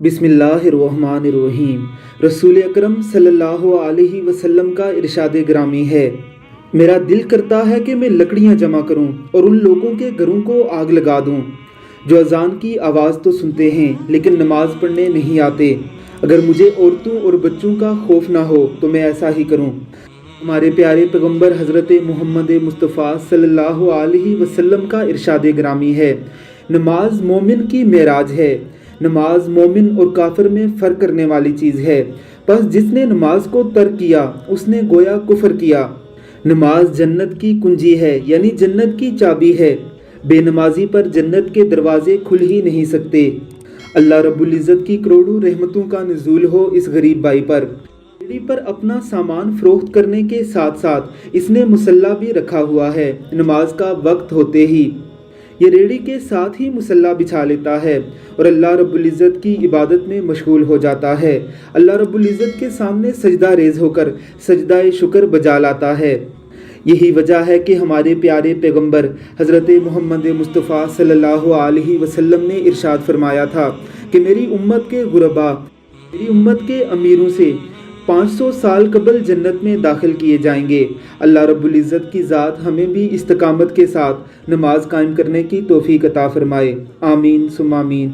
بسم اللہ الرحمن الرحیم۔ رسول اکرم صلی اللہ علیہ وسلم کا ارشاد گرامی ہے، میرا دل کرتا ہے کہ میں لکڑیاں جمع کروں اور ان لوگوں کے گھروں کو آگ لگا دوں جو اذان کی آواز تو سنتے ہیں لیکن نماز پڑھنے نہیں آتے۔ اگر مجھے عورتوں اور بچوں کا خوف نہ ہو تو میں ایسا ہی کروں۔ ہمارے پیارے پیغمبر حضرت محمد مصطفیٰ صلی اللہ علیہ وسلم کا ارشاد گرامی ہے، نماز مومن کی معراج ہے۔ نماز مومن اور کافر میں فرق کرنے والی چیز ہے، پس جس نے نماز کو ترک کیا اس نے گویا کفر کیا۔ نماز جنت کی کنجی ہے، یعنی جنت کی چابی ہے۔ بے نمازی پر جنت کے دروازے کھل ہی نہیں سکتے۔ اللہ رب العزت کی کروڑوں رحمتوں کا نزول ہو اس غریب بھائی پر۔ ریڑھی پر اپنا سامان فروخت کرنے کے ساتھ ساتھ اس نے مصلی بھی رکھا ہوا ہے۔ نماز کا وقت ہوتے ہی یہ ریڑھی کے ساتھ ہی مصلی بچھا لیتا ہے اور اللہ رب العزت کی عبادت میں مشغول ہو جاتا ہے۔ اللہ رب العزت کے سامنے سجدہ ریز ہو کر سجدہ شکر بجا لاتا ہے۔ یہی وجہ ہے کہ ہمارے پیارے پیغمبر حضرت محمد مصطفیٰ صلی اللہ علیہ وسلم نے ارشاد فرمایا تھا کہ میری امت کے غربا میری امت کے امیروں سے 500 سال قبل جنت میں داخل کیے جائیں گے۔ اللہ رب العزت کی ذات ہمیں بھی استقامت کے ساتھ نماز قائم کرنے کی توفیق عطا فرمائے۔ آمین ثم آمین۔